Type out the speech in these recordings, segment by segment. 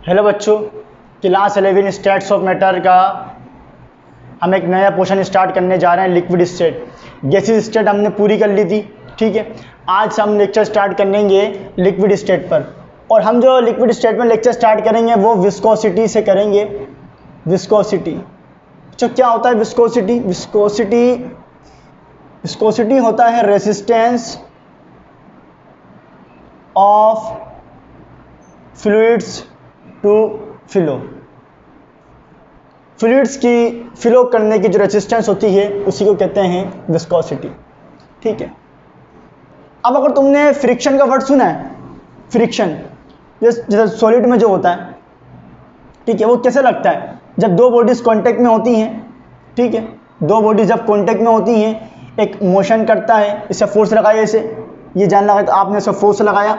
Hello बच्चों, class 11 states of matter का हम एक नया पोर्शन स्टार्ट करने जा रहे हैं। लिक्विड स्टेट, गैसेस स्टेट हमने पूरी कर ली थी। ठीक है, आज हम लेक्चर स्टार्ट करेंगे लिक्विड स्टेट पर। और हम जो लिक्विड स्टेट में लेक्चर स्टार्ट करेंगे वो विस्कोसिटी से करेंगे। विस्कोसिटी, तो क्या होता है विस्कोसिटी? विस्कोसिटी होता है resistance of fluids to flow. Fluids की फ्लो करने की जो रेजिस्टेंस होती है उसी को कहते हैं विस्कोसिटी। ठीक है, अब अगर तुमने फ्रिक्शन का वर्ड सुना है, फ्रिक्शन जैसे सॉलिड में जो होता है, ठीक है, वो कैसे लगता है? जब दो बॉडीज कांटेक्ट में होती हैं, ठीक है, दो बॉडीज जब कांटेक्ट में होती हैं, एक मोशन करता है, इसे फोर्स लगाया, इसे ये जानना है तो आपने इसे फोर्स लगाया,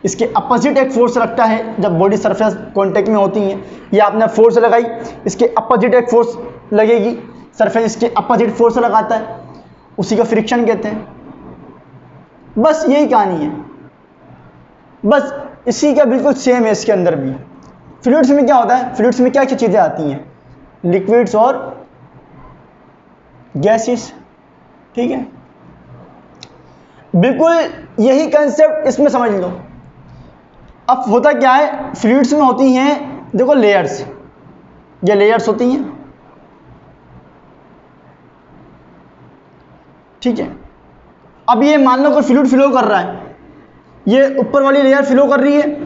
इसके अपोजिट एक फोर्स लगता है जब बॉडी सरफेस कांटेक्ट में होती है। ये आपने फोर्स लगाई, इसके अपोजिट एक फोर्स लगेगी, सरफेस इसके अपोजिट फोर्स लगाता है, उसी को फ्रिक्शन कहते हैं। बस यही कहानी है, बस इसी का बिल्कुल सेम है इसके अंदर भी। फ्लूइड्स में क्या होता है? फ्लूइड्स में क्या क्या चीज़ें आती हैं? लिक्विड्स और गैसेस। ठीक है, बिल्कुल यही कंसेप्ट इसमें समझ लो। अब होता क्या है, फ्लूइड्स में होती हैं, देखो लेयर्स, ये लेयर्स होती हैं। ठीक है, अब ये मान लो कि फ्लूइड फ्लो कर रहा है, ये ऊपर वाली लेयर फ्लो कर रही है,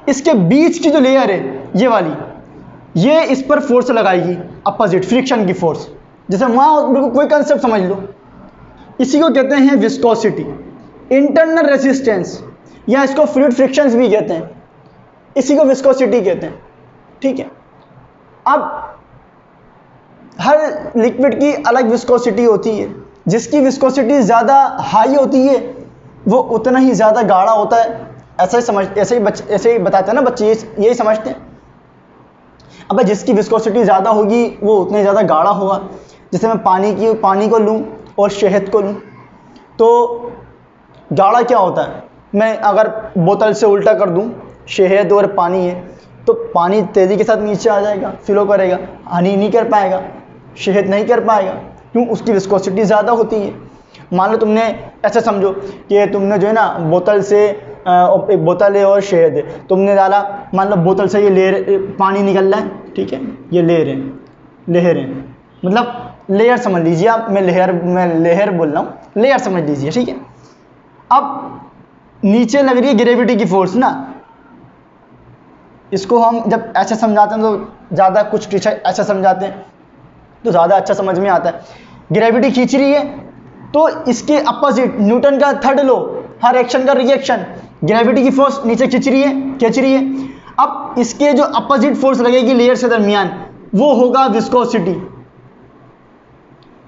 इसके बीच की जो लेयर है ये वाली, ये इस पर फोर्स लगाएगी, अपोजिट फ्रिक्शन की फोर्स। जैसे वहाँ बिल्कुल कोई कंसेप्ट समझ लो, इसी को कहते हैं विस्कोसिटी, इंटरनल रेजिस्टेंस, या इसको फ्लूइड फ्रिक्शंस भी कहते हैं, इसी को विस्कोसिटी कहते हैं। ठीक है, अब हर लिक्विड की अलग विस्कोसिटी होती है, जिसकी विस्कोसिटी ज़्यादा हाई होती है वो उतना ही ज़्यादा गाढ़ा होता है। ऐसे ही बताते हैं ना बच्चे, यही समझते हैं। अब जिसकी विस्कोसिटी ज़्यादा होगी वो उतना ही ज़्यादा गाढ़ा होगा। जैसे मैं पानी को लूँ और शहद को लूँ, तो गाढ़ा क्या होता है? मैं अगर बोतल से उल्टा कर दूं, शहद और पानी है, तो पानी तेज़ी के साथ नीचे आ जाएगा, फ्लो करेगा, हानि नहीं कर पाएगा, शहद नहीं कर पाएगा। क्यों? उसकी विस्कोसिटी ज़्यादा होती है। मान लो तुमने ऐसा समझो कि तुमने जो है ना बोतल से एक बोतल है और शहद है, तुमने डाला, मान लो बोतल से ये लेयर पानी निकल रहा है, ठीक है, ये लहरें, मतलब लेयर समझ लीजिए आप, मैं लेयर बोल रहा हूँ, लेयर समझ लीजिए। ठीक है, अब नीचे लग रही है ग्रेविटी की फोर्स ना, इसको हम जब ऐसे समझाते हैं तो ज़्यादा, कुछ टीचर ऐसा समझाते हैं तो ज़्यादा अच्छा समझ में आता है। ग्रेविटी खींच रही है, तो इसके अपोजिट न्यूटन का थर्ड लॉ, हर एक्शन का रिएक्शन, ग्रेविटी की फोर्स नीचे खींच रही है। अब इसके जो अपोजिट फोर्स लगेगी लेयर से दरमियान, वो होगा विस्कोसिटी।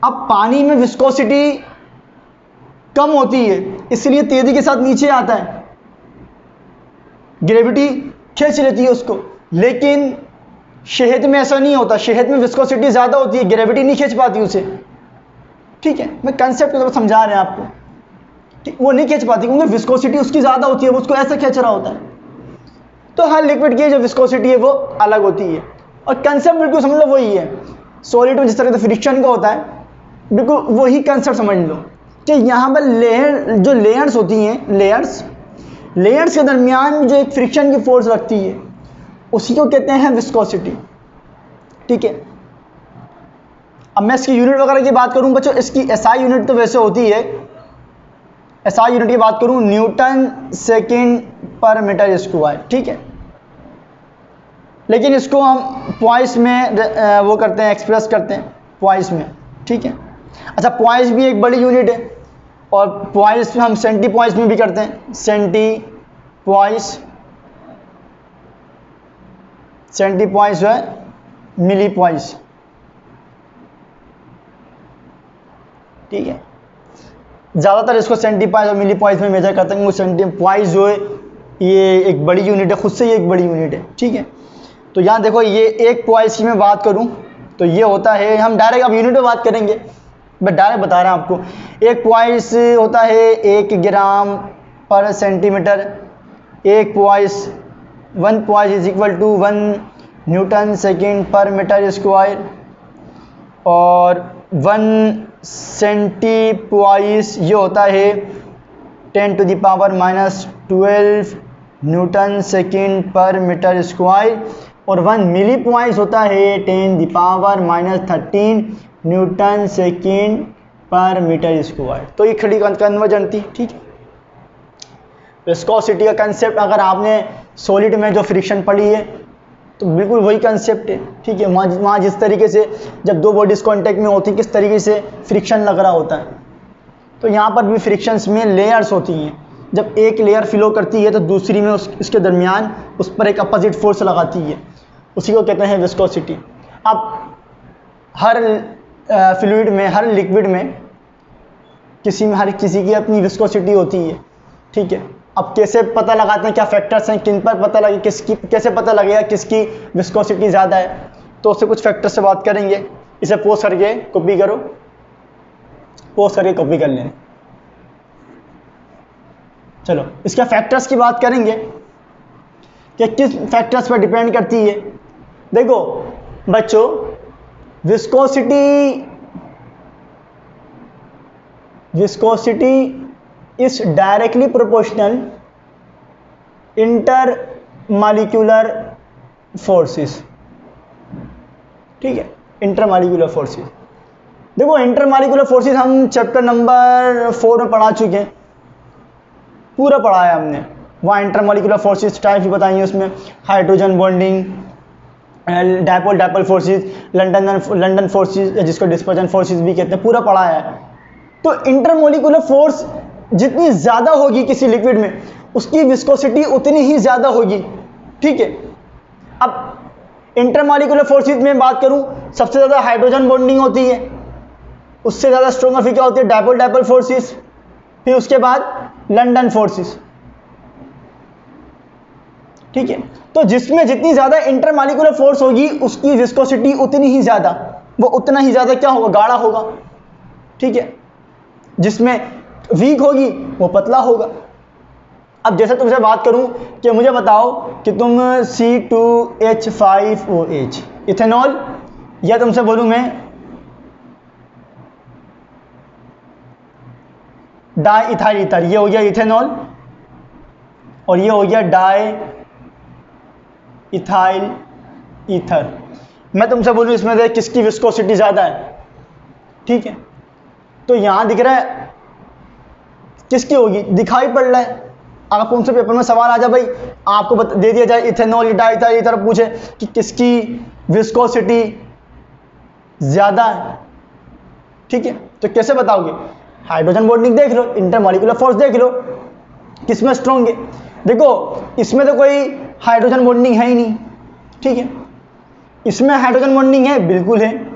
अब पानी में विस्कोसिटी कम होती है, इसलिए तेजी के साथ नीचे आता है, ग्रेविटी खींच लेती है उसको। लेकिन शहद में ऐसा नहीं होता, शहद में विस्कोसिटी ज़्यादा होती है, ग्रेविटी नहीं खींच पाती उसे। ठीक है, मैं कंसेप्ट तो समझा रहे हैं आपको, वो नहीं खींच पाती क्योंकि विस्कोसिटी उसकी ज़्यादा होती है, वो उसको ऐसा खींच रहा होता है। तो हर लिक्विड की जो विस्कोसिटी है वो अलग होती है, और कंसेप्ट बिल्कुल समझ लो वही है। सॉलिड में जिस तरह से फ्रिक्शन का होता है, बिल्कुल वही कंसेप्ट समझ लो कि यहाँ पर जो लेयर्स होती हैं, लेयर्स के दरमियान जो एक फ्रिक्शन की फोर्स लगती है, उसी को कहते हैं विस्कोसिटी। ठीक है, अब मैं इसकी यूनिट वगैरह की बात करूं बच्चों, इसकी एसआई यूनिट तो वैसे होती है, एसआई यूनिट की बात करूं न्यूटन सेकेंड पर मीटर स्क्वायर। ठीक है, लेकिन इसको हम पॉइंट्स में वो करते हैं, एक्सप्रेस करते हैं पॉइंट्स में। ठीक है, अच्छा, पॉइंट्स भी एक बड़ी यूनिट है, और पॉइंट्स में हम सेंटी पॉइंट्स में भी करते हैं, सेंटी पॉइंट्स जो है मिली पॉइंट्स। ठीक है, ज़्यादातर इसको सेंटी पॉइंट्स और मिली पॉइंट्स में मेजर करते हैं। वो सेंटी पॉइंट्स जो है ये एक बड़ी यूनिट है, खुद से ये एक बड़ी यूनिट है। ठीक है, तो यहाँ देखो, ये एक पॉइंट्स की मैं बात करूँ तो ये होता है, हम डायरेक्ट अब यूनिट में बात करेंगे, मैं डायरेक्ट बता रहा हूँ आपको। एक पॉइंट्स होता है 1 ग्राम पर सेंटीमीटर, एक points 1 poise is equal to 1 newton second पर मीटर स्क्वायर, और 1 सेंटीपॉइस ये होता है 10⁻⁻12 न्यूटन सेकेंड पर मीटर स्क्वायर, और 1 मिलीपॉइस होता है 10⁻⁻13 न्यूटन सेकेंड पर मीटर स्क्वायर। तो ये खड़ी कन्वर्जन थी, ठीक है। विस्कोसिटी का कंसेप्ट अगर आपने सॉलिड में जो फ्रिक्शन पढ़ी है तो बिल्कुल वही कंसेप्ट है, ठीक है। वहाँ जिस तरीके से जब दो बॉडीज़ कांटेक्ट में होती हैं किस तरीके से फ्रिक्शन लग रहा होता है, तो यहाँ पर भी फ्रिक्शंस में लेयर्स होती हैं। जब एक लेयर फ्लो करती है तो दूसरी में इसके दरमियान उस पर एक अपोजिट फोर्स लगाती है, उसी को कहते हैं विस्कोसिटी। अब हर फ्लूइड में, हर लिक्विड में हर किसी की अपनी विस्कोसिटी होती है, ठीक है। अब कैसे पता लगाते हैं, क्या फैक्टर्स हैं, किन पर पता लगे, कैसे पता लगेगा किसकी विस्कोसिटी ज़्यादा है, तो उससे कुछ फैक्टर से बात करेंगे। इसे पोस्ट करके कॉपी करो, पोस्ट करके कॉपी कर लें। चलो इसके फैक्टर्स की बात करेंगे कि किस फैक्टर्स पर डिपेंड करती है। देखो बच्चों, viscosity is directly proportional inter molecular forces, ठीक है। इंटर मॉलिक्यूलर फोर्सेस, देखो इंटर मॉलिक्यूलर फोर्सेस हम चैप्टर नंबर 4 में पढ़ा चुके हैं, पूरा पढ़ा है हमने। वहाँ इंटर मॉलिक्यूलर फोर्सेस टाइप भी बताई हैं, उसमें hydrogen bonding, dipole forces, London forces, जिसको डिस्पर्जन फोर्सेस भी कहते हैं, पूरा पढ़ा है। तो इंटर मॉलिक्यूलर फोर्स जितनी ज़्यादा होगी किसी लिक्विड में, उसकी विस्कोसिटी उतनी ही ज़्यादा होगी, ठीक है। अब इंटरमॉलिक्यूलर फोर्सेस में बात करूं, सबसे ज़्यादा हाइड्रोजन बॉन्डिंग होती है, उससे ज़्यादा स्ट्रॉन्गर फिर क्या होती है, डायपोल फोर्सेस, फिर उसके बाद लंडन फोर्सेस, ठीक है। तो जिसमें जितनी ज़्यादा इंटरमॉलिक्यूलर फोर्स होगी उसकी विस्कोसिटी उतनी ही ज़्यादा, वो उतना ही ज़्यादा क्या होगा, गाढ़ा होगा, ठीक है। जिसमें वीक होगी वो पतला होगा। अब जैसे तुमसे बात करूं कि मुझे बताओ कि तुम C2H5OH इथेनॉल, या तुमसे बोलूं मैं डाई इथाइल ईथर, ये हो गया इथेनॉल और ये हो गया डाई इथाइल ईथर। मैं तुमसे बोलूं इसमें से किसकी विस्कोसिटी ज़्यादा है, ठीक है। तो यहां दिख रहा है किसकी होगी, दिखाई पड़ रहा है। अगर तुमसे पेपर में सवाल आ जाए, भाई आपको दे दिया जाए इथेनॉल डाई इथर, पूछे कि किसकी विस्कोसिटी ज़्यादा है, ठीक है, तो कैसे बताओगे, हाइड्रोजन बॉन्डिंग देख लो, इंटरमॉलिक्यूलर फोर्स देख लो, किसमें स्ट्रॉन्ग है। देखो इसमें तो कोई हाइड्रोजन बॉन्डिंग है ही नहीं, ठीक है। इसमें हाइड्रोजन बॉन्डिंग है, बिल्कुल है,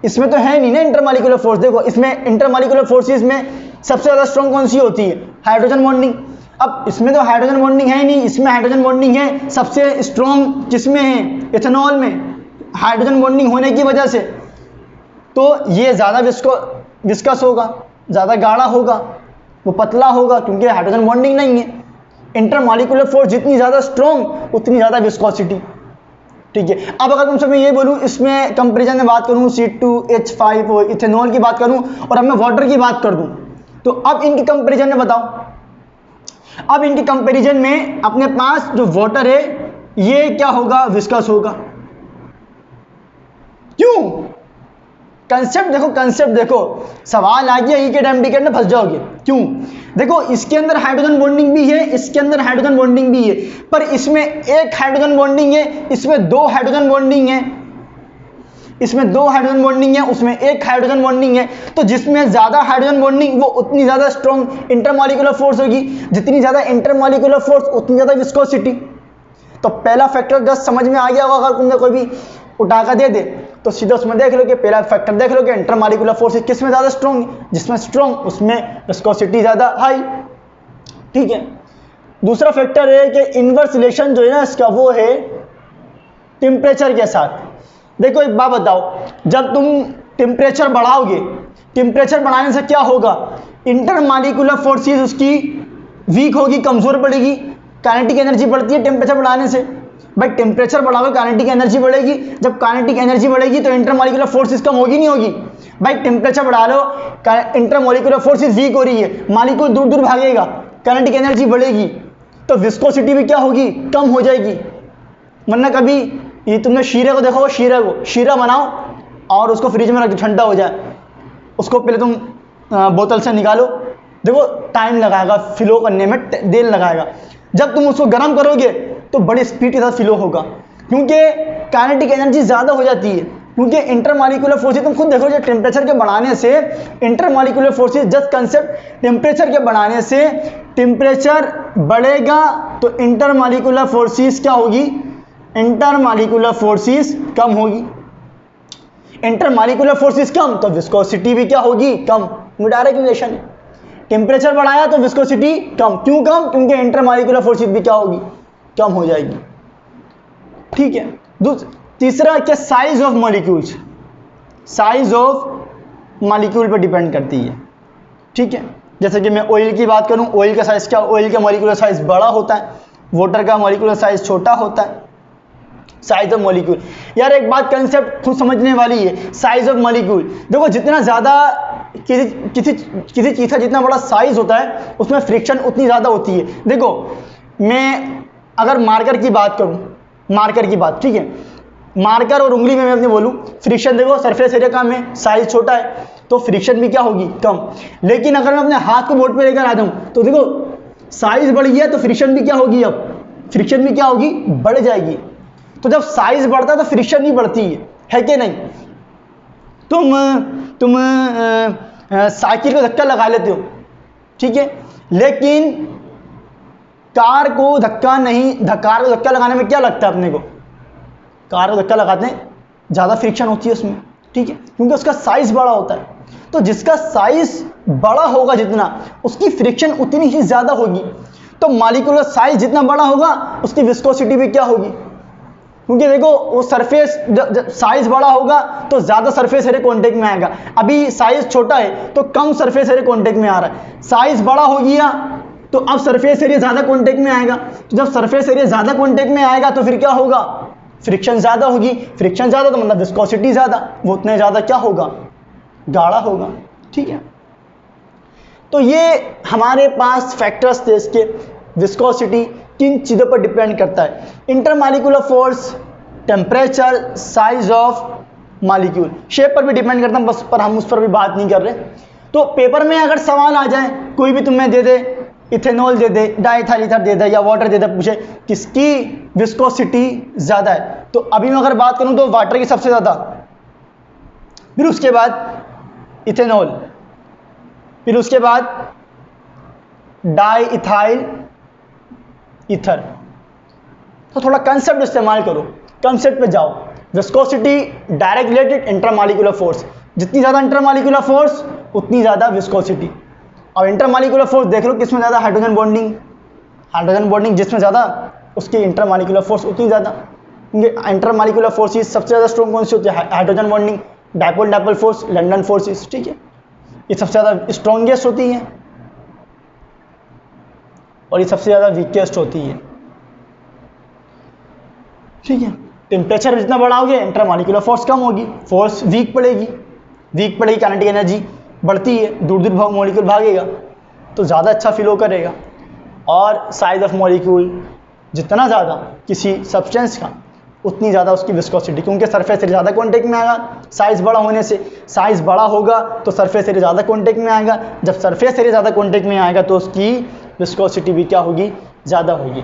इसमें तो है नहीं ना इंटरमॉलिक्यूलर फोर्स। देखो इसमें इंटरमॉलिक्यूलर फोर्सेस में सबसे ज़्यादा स्ट्रॉन्ग कौन सी होती है, हाइड्रोजन बॉन्डिंग। अब इसमें तो हाइड्रोजन बॉन्डिंग है ही नहीं, इसमें हाइड्रोजन बॉन्डिंग है, सबसे स्ट्रॉन्ग किसमें है, इथेनॉल में, हाइड्रोजन बॉन्डिंग होने की वजह से। तो ये ज़्यादा विस्कस होगा, ज़्यादा गाढ़ा होगा, वो पतला होगा क्योंकि हाइड्रोजन बॉन्डिंग नहीं है। इंटरमॉलिक्यूलर फोर्स जितनी ज़्यादा स्ट्रॉन्ग उतनी ज़्यादा विस्कोसिटी, ठीक है। अब अगर तुमसे मैं ये बोलूँ, इसमें कंपेरिजन में बात करूँ C2H5 और इथेनॉल की बात करूँ और अब मैं वाटर की बात कर दूँ, तो अब इनकी कंपेरिजन में बताओ। अब इनकी कंपेरिजन में अपने पास जो वाटर है ये क्या होगा, विस्कस होगा। क्यों, कंसेप्ट देखो, कंसेप्ट देखो, सवाल आ गया ई के टाइम टिकट में फंस जाओगे। क्यों, देखो इसके अंदर हाइड्रोजन बॉन्डिंग भी है, इसके अंदर हाइड्रोजन बॉन्डिंग भी है, पर इसमें एक हाइड्रोजन बॉन्डिंग है, इसमें दो हाइड्रोजन बॉन्डिंग है, इसमें दो हाइड्रोजन बॉन्डिंग है, उसमें एक हाइड्रोजन बॉन्डिंग है। तो जिसमें ज्यादा हाइड्रोजन बॉन्डिंग वो उतनी ज्यादा स्ट्रॉन्ग इंटरमॉलिक्यूलर फोर्स होगी, जितनी ज्यादा इंटरमॉलिक्यूलर फोर्स उतनी ज्यादा विस्कोसिटी। तो पहला फैक्टर जस्ट समझ में आ गया होगा, अगर तुमने कोई भी उठा कर दे दे तो सीधा उसमें देख लो कि पहला फैक्टर देख लो कि इंटरमॉलिक्यूलर फोर्स किस में ज़्यादा स्ट्रॉन्ग है, जिसमें स्ट्रॉन्ग उसमें विस्कोसिटी ज़्यादा हाई, ठीक है। दूसरा फैक्टर है कि इनवर्स रिलेशन जो है ना इसका, वो है टेम्परेचर के साथ। देखो एक बात बताओ, जब तुम टेम्परेचर बढ़ाओगे, टेम्परेचर बढ़ाने से क्या होगा, इंटरमॉलिक्यूलर फोर्सेस उसकी वीक होगी, कमज़ोर पड़ेगी, काइनेटिक एनर्जी बढ़ती है टेम्परेचर बढ़ाने से। भाई टेम्परेचर बढ़ाओगे काइनेटिक एनर्जी बढ़ेगी, जब काइनेटिक एनर्जी बढ़ेगी तो इंटरमॉलिक्यूलर फोर्सेस कम होगी नहीं होगी? भाई टेम्परेचर बढ़ा लो, इंटरमॉलिक्यूलर फोर्सेस वीक हो रही है, मॉलिक्यूल दूर दूर भागेगा, काइनेटिक एनर्जी बढ़ेगी तो विस्कोसिटी भी क्या होगी? कम हो जाएगी। वरना कभी ये तुमने शीरे को देखो, शीरा बनाओ और उसको फ्रिज में रख दो, ठंडा हो जाए, उसको पहले तुम बोतल से निकालो, देखो टाइम लगाएगा फ्लो करने में, देर लगाएगा। जब तुम उसको गर्म करोगे तो बड़ी स्पीड के साथ फ्लो होगा, क्योंकि काइनेटिक एनर्जी ज़्यादा हो जाती है। क्योंकि इंटरमॉलिक्यूलर फोर्सेस तुम खुद देखो, जो टेम्परेचर के बढ़ाने से intermolecular forces, just concept temperature के बढ़ाने से टेम्परेचर बढ़ेगा तो इंटरमॉलिक्यूलर फोर्सेस क्या होगी? इंटरमॉलिक्यूलर फोर्सेस कम होगी। इंटरमॉलिक्यूलर फोर्सेस कम तो विस्कोसिटी भी क्या होगी? कम। डायरेक्ट रिलेशन है। टेम्परेचर बढ़ाया तो विस्कोसिटी कम। क्यों कम? क्योंकि इंटरमॉलिक्यूलर फोर्सेस भी क्या होगी? कम हो जाएगी। ठीक है। तीसरा क्या? Size of molecules. Size of molecule पर डिपेंड करती है। ठीक है। जैसे कि मैं ऑयल की बात करूं, ऑयल का साइज क्या? ऑयल का मॉलिक्यूलर साइज बड़ा होता है, वाटर का मॉलिक्यूलर साइज छोटा होता है। साइज ऑफ मॉलिक्यूल, यार एक बात कंसेप्ट खुद समझने वाली है। साइज ऑफ मॉलिक्यूल, देखो जितना ज़्यादा किसी चीज़ का जितना बड़ा साइज होता है उसमें फ्रिक्शन उतनी ज़्यादा होती है। देखो मैं अगर मार्कर की बात करूं, मार्कर की बात, ठीक है, मार्कर और उंगली में मैं अपने बोलूं, फ्रिक्शन देखो सरफेस एरिया कम है, साइज छोटा है तो फ्रिक्शन भी क्या होगी? कम। लेकिन अगर मैं अपने हाथ को बोर्ड पे लेकर आता हूं तो देखो साइज बढ़ी है तो फ्रिक्शन भी क्या होगी? अब फ्रिक्शन भी क्या होगी? बढ़ जाएगी। तो जब साइज बढ़ता है तो फ्रिक्शन भी बढ़ती है कि नहीं? तुम साइकिल को धक्का लगा लेते हो, ठीक है, लेकिन कार को धक्का नहीं, कार को धक्का लगाने में क्या लगता है अपने को? कार को धक्का लगाते हैं ज़्यादा फ्रिक्शन होती है उसमें, ठीक है, क्योंकि उसका साइज बड़ा होता है। तो जिसका साइज बड़ा होगा जितना, उसकी फ्रिक्शन उतनी ही ज़्यादा होगी। तो मॉलिक्यूलर साइज जितना बड़ा होगा उसकी विस्कोसिटी भी क्या होगी? क्योंकि देखो वो सरफेस, साइज बड़ा होगा तो ज़्यादा सरफेस एरिया कॉन्टेक्ट में आएगा। अभी साइज छोटा है तो कम सरफेस एरिया कॉन्टेक्ट में आ रहा है। साइज बड़ा हो गया तो अब सरफेस एरिया ज़्यादा कॉन्टेक्ट में आएगा। तो जब सरफेस एरिया ज़्यादा कॉन्टेक्ट में आएगा तो फिर क्या होगा? फ्रिक्शन ज़्यादा होगी। फ्रिक्शन ज़्यादा तो मतलब विस्कोसिटी ज़्यादा, वो उतने ज़्यादा क्या होगा? गाढ़ा होगा। ठीक है। तो ये हमारे पास फैक्टर्स थे इसके। विस्कोसिटी किन चीज़ों पर डिपेंड करता है? Intermolecular force, temperature, size of molecule, shape पर भी डिपेंड करता है, बस पर हम उस पर भी बात नहीं कर रहे। तो पेपर में अगर सवाल आ जाए, कोई भी तुम्हें दे दे, इथेनॉल दे दे, डाइथाइल ईथर दे दे या वाटर दे दे, पूछे किसकी विस्कोसिटी ज़्यादा है, तो अभी मैं अगर बात करूं तो वाटर की सबसे ज़्यादा, फिर उसके बाद इथेनॉल, फिर उसके बाद डाइथाइल ईथर। तो थोड़ा कंसेप्ट इस्तेमाल करो, कंसेप्ट पे जाओ। Viscosity direct related intermolecular force, जितनी ज़्यादा इंटरमॉलिक्यूलर फोर्स उतनी ज़्यादा विस्कोसिटी। और इंटरमॉलिक्यूलर फोर्स देख लो किसमें ज़्यादा? हाइड्रोजन बॉन्डिंग, हाइड्रोजन बॉन्डिंग जिसमें ज़्यादा उसकी इंटरमॉलिक्यूलर फोर्स उतनी ज़्यादा। क्योंकि इंटरमॉलिक्यूलर फोर्सेस सबसे ज़्यादा स्ट्रॉन्ग कौन सी होती है? Hydrogen bonding, dipole dipole force, London forces, ठीक है, ये सबसे ज़्यादा स्ट्रॉन्गेस्ट होती हैं और ये सबसे ज़्यादा वीकेस्ट होती है। ठीक है। टेम्परेचर जितना बढ़ाओगे इंटरमॉलिक्यूलर फोर्स कम होगी, फोर्स वीक पड़ेगी, काइनेटिक एनर्जी बढ़ती है, दूर दूर मॉलिक्यूल भागेगा तो ज़्यादा अच्छा फ्लो करेगा। और साइज ऑफ मॉलिक्यूल जितना ज़्यादा किसी सब्सटेंस का उतनी ज़्यादा उसकी विस्कोसिटी, क्योंकि सरफेस एरिया ज़्यादा कॉन्टेक्ट में आएगा साइज बड़ा होने से। साइज बड़ा होगा तो सरफेस एरिया ज़्यादा कॉन्टेक्ट में आएगा, जब सरफेस एरिया ज़्यादा कॉन्टेक्ट में आएगा तो उसकी विस्कोसिटी भी क्या होगी? ज़्यादा होगी।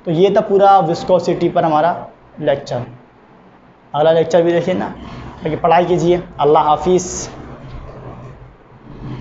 तो ये था पूरा विस्कोसिटी पर हमारा लेक्चर। अगला लेक्चर भी देखिए ना, ताकि पढ़ाई कीजिए। अल्लाह हाफिज़।